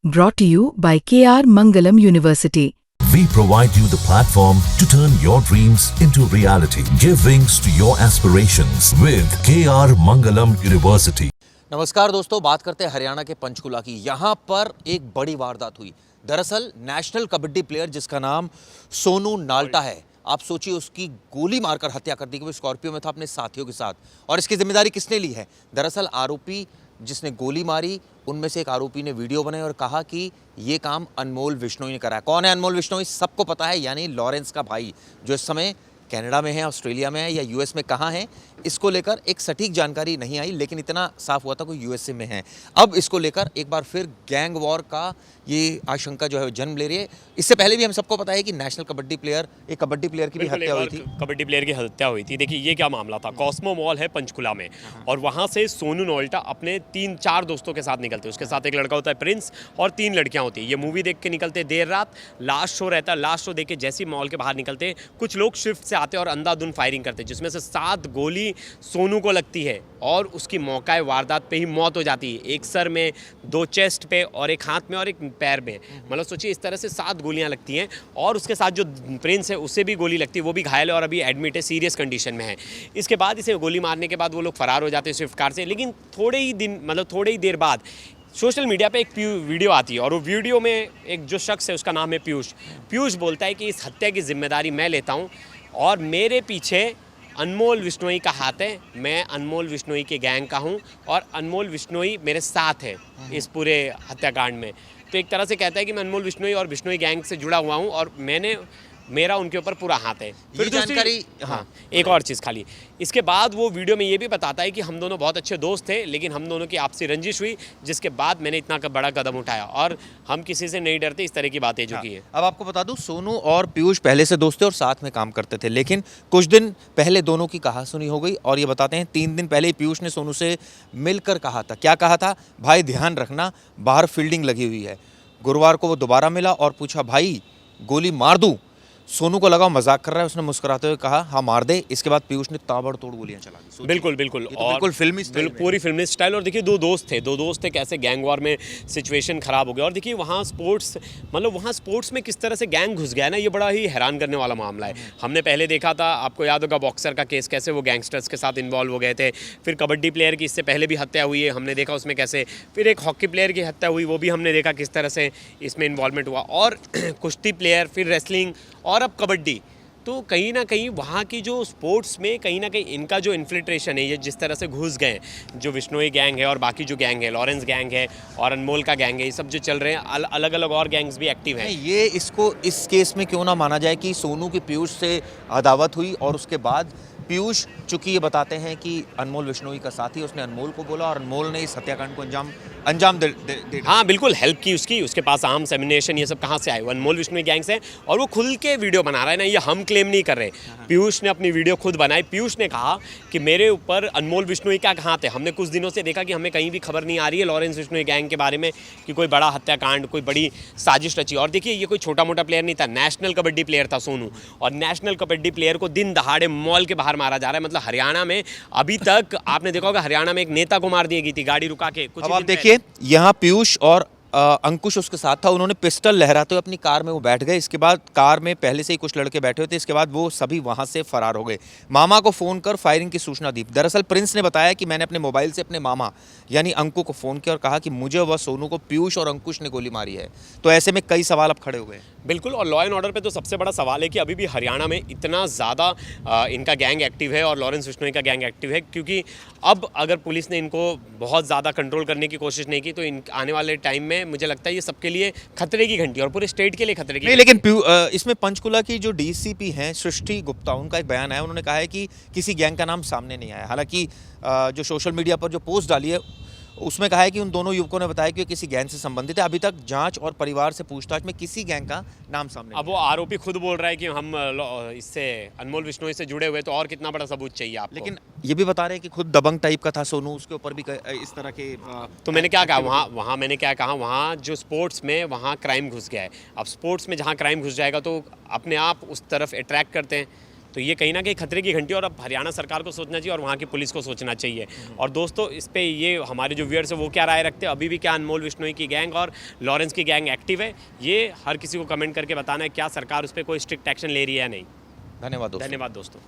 Brought to you by KR Mangalam University. We provide you the platform to turn your dreams into reality. Give wings to your aspirations with KR Mangalam University. नमस्कार दोस्तों, बात करते हैं हरियाणा के पंचकुला की। यहाँ पर एक बड़ी वारदात हुई। दरअसल नेशनल कबड्डी प्लेयर जिसका नाम सोनू नाल्टा है, आप सोचिए उसकी गोली मारकर हत्या कर दी गई। वो स्कॉर्पियो में था अपने साथियों के साथ, और इसकी जिम्मेदारी किसने ली है? दरअसल आरोपी जिसने गोली मारी, उनमें से एक आरोपी ने वीडियो बनाई और कहा कि ये काम अनमोल विश्नोई ने करा है। कौन है अनमोल विश्नोई? सबको पता है, यानी लॉरेंस का भाई, जो इस समय कनाडा में है, ऑस्ट्रेलिया में है या यूएस में, कहाँ है इसको लेकर एक सटीक जानकारी नहीं आई, लेकिन इतना साफ हुआ था कोई यूएसए में है। अब इसको लेकर एक बार फिर गैंग वॉर का ये आशंका जो है जन्म ले रही है। इससे पहले भी हम सबको पता है कि नेशनल कबड्डी प्लेयर, एक कबड्डी प्लेयर की भी हत्या हुई थी। कबड्डी प्लेयर की हत्या हुई थी। देखिए ये क्या मामला था, कॉस्मो मॉल है पंचकुला में, और वहाँ से सोनू नाल्टा अपने 3-4 दोस्तों के साथ निकलते हैं। उसके साथ एक लड़का होता है प्रिंस, और 3 लड़कियाँ होती हैं। ये मूवी देख के निकलते देर रात, लास्ट शो रहता है। लास्ट शो देख के जैसे ही मॉल के बाहर निकलते, कुछ लोग शिफ्ट से आते और अंधाधुंध फायरिंग करते, जिसमें से 7 गोली सोनू को लगती है और उसकी मौका वारदात पे ही मौत हो जाती है। एक सर में, 2 चेस्ट पे, और एक हाथ में और एक पैर में। मतलब सोचिए इस तरह से 7 गोलियां लगती हैं, और उसके साथ जो प्रिंस है उससे भी गोली लगती है। वो भी घायल है और अभी एडमिट है, सीरियस कंडीशन में है। इसके बाद इसे गोली मारने के बाद वो लोग फरार हो जाते हैं स्विफ्ट कार से। लेकिन थोड़े ही देर बाद सोशल मीडिया पे एक वीडियो आती है, और वो वीडियो में एक जो शख्स है उसका नाम है पीयूष। पीयूष बोलता है कि इस हत्या की जिम्मेदारी मैं लेता हूँ और मेरे पीछे अनमोल विश्नोई का हाथ है। मैं अनमोल विश्नोई के गैंग का हूँ और अनमोल विश्नोई मेरे साथ है इस पूरे हत्याकांड में। तो एक तरह से कहता है कि मैं अनमोल विश्नोई और विश्नोई गैंग से जुड़ा हुआ हूँ और मेरा उनके ऊपर पूरा हाथ है। फिर जानकारी, हाँ, एक और चीज़ खाली, इसके बाद वो वीडियो में ये भी बताता है कि हम दोनों बहुत अच्छे दोस्त थे, लेकिन हम दोनों की आपसी रंजिश हुई, जिसके बाद मैंने इतना बड़ा कदम उठाया और हम किसी से नहीं डरते। इस तरह की बातें जो की है। अब आपको बता दूं, सोनू और पीयूष पहले से दोस्त थे और साथ में काम करते थे, लेकिन कुछ दिन पहले दोनों की कहासुनी हो गई। और ये बताते हैं 3 दिन पहले पीयूष ने सोनू से मिलकर कहा था। क्या कहा था? भाई ध्यान रखना, बाहर फील्डिंग लगी हुई है। गुरुवार को वो दोबारा मिला और पूछा, भाई गोली मार दूं? सोनू को लगा मजाक कर रहा है, उसने मुस्कुराते हुए कहा हाँ मार दे। इसके बाद पीयूष ने ताबड़तोड़ गोलियां चला दी। बिल्कुल तो और बिल्कुल फिल्मी स्टाइल, पूरी फिल्मी स्टाइल। और देखिए दो दोस्त थे, कैसे गैंग वॉर में सिचुएशन खराब हो गया। और देखिए वहाँ स्पोर्ट्स में किस तरह से गैंग घुस गया ना, ये बड़ा ही हैरान करने वाला मामला है। हमने पहले देखा था, आपको याद होगा बॉक्सर का केस, कैसे वो गैंगस्टर्स के साथ इन्वॉल्व हो गए थे। फिर कबड्डी प्लेयर की इससे पहले भी हत्या हुई है, हमने देखा उसमें कैसे। फिर एक हॉकी प्लेयर की हत्या हुई, वो भी हमने देखा किस तरह से इसमें इन्वॉल्वमेंट हुआ। और कुश्ती प्लेयर, फिर रेसलिंग, और अब कबड्डी। तो कहीं ना कहीं वहाँ की जो स्पोर्ट्स में कहीं ना कहीं इनका जो इन्फिल्ट्रेशन है, ये जिस तरह से घुस गए, जो विश्नोई गैंग है और बाकी जो गैंग है, लॉरेंस गैंग है और अनमोल का गैंग है, ये सब जो चल रहे हैं, अलग अलग और गैंग्स भी एक्टिव हैं। ये इसको इस केस में क्यों ना माना जाए कि सोनू की पीयूष से अदावत हुई, और उसके बाद पीयूष चूंकि ये बताते हैं कि अनमोल विश्नोई का साथी, उसने अनमोल को बोला और अनमोल ने इस हत्याकांड को अंजाम दे हाँ बिल्कुल हेल्प की उसकी। उसके पास आर्म्स, एमिनेशन, ये सब कहाँ से आए? वो अनमोल विश्नोई गैंग से, और वो खुल के वीडियो बना रहा है ना, ये हम क्लेम नहीं कर रहे। पीयूष ने अपनी वीडियो खुद बनाई। पीयूष ने कहा कि मेरे ऊपर अनमोल विश्नोई का हाथ है। हमने कुछ दिनों से देखा कि हमें कहीं भी खबर नहीं आ रही है लॉरेंस विश्नोई गैंग के बारे में कि कोई बड़ा हत्याकांड, कोई बड़ी साजिश रची। और देखिए ये कोई छोटा मोटा प्लेयर नहीं था, नेशनल कबड्डी प्लेयर था सोनू, और नेशनल कबड्डी प्लेयर को दिन दहाड़े मॉल के बाहर मारा जा रहा है। मतलब हरियाणा में अभी तक आपने देखा होगा, हरियाणा में एक नेता को मार दी गई थी गाड़ी रुका के। अब आप देखिए, यहाँ पीयूष और अंकुश उसके साथ था। उन्होंने पिस्टल लहराते हुए अपनी कार में वो बैठ गए। इसके बाद कार में पहले से ही कुछ लड़के बैठे हुए थे। इसके बाद वो सभी वहां से फरार हो गए। मामा को फोन कर फायरिंग की सूचना दी। दरअसल प्रिंस ने बताया कि मैंने अपने मोबाइल से अपने मामा यानी अंकु को फोन किया और कहा कि मुझे व सोनू को पीयूष और अंकुश ने गोली मारी है। तो ऐसे में कई सवाल अब खड़े हो गए। बिल्कुल, और लॉ एंड ऑर्डर पे तो सबसे बड़ा सवाल है कि अभी भी हरियाणा में इतना ज़्यादा इनका गैंग एक्टिव है और लॉरेंस विश्नोई का गैंग एक्टिव है, क्योंकि अब अगर पुलिस ने इनको बहुत ज़्यादा कंट्रोल करने की कोशिश नहीं की, तो आने वाले टाइम में मुझे लगता है ये सबके लिए खतरे की घंटी, और पूरे स्टेट के लिए खतरे की नहीं। लेकिन इसमें पंचकुला की जो डीसीपी हैं सृष्टि गुप्ता, उनका एक बयान आया। उन्होंने कहा है कि किसी गैंग का नाम सामने नहीं आया। हालांकि जो सोशल मीडिया पर जो पोस्ट डाली है उसमें कहा है कि उन दोनों युवकों ने बताया कि किसी गैंग से संबंधित है। अभी तक जांच और परिवार से पूछताछ में किसी गैंग का नाम सामने। अब वो आरोपी खुद बोल रहा है कि हम इससे अनमोल विश्नोई से जुड़े हुए, तो और कितना बड़ा सबूत चाहिए आपको? लेकिन ये भी बता रहे हैं कि खुद दबंग टाइप का था सोनू, उसके ऊपर भी इस तरह के तो मैंने क्या कहा वहाँ मैंने क्या कहा, वहाँ जो स्पोर्ट्स में वहाँ क्राइम घुस गया है। अब स्पोर्ट्स में जहाँ क्राइम घुस जाएगा तो अपने आप उस तरफ अट्रैक्ट करते हैं। तो ये कहीं ना कहीं खतरे की घंटी, और अब हरियाणा सरकार को सोचना चाहिए और वहाँ की पुलिस को सोचना चाहिए। और दोस्तों इस पे ये हमारे जो व्यूअर्स है वो क्या राय रखते हैं, अभी भी क्या अनमोल विश्नोई की गैंग और लॉरेंस की गैंग एक्टिव है, ये हर किसी को कमेंट करके बताना है। क्या सरकार उस पर कोई स्ट्रिक्ट एक्शन ले रही है या नहीं। धन्यवाद दोस्तों। धन्यवाद दोस्तों।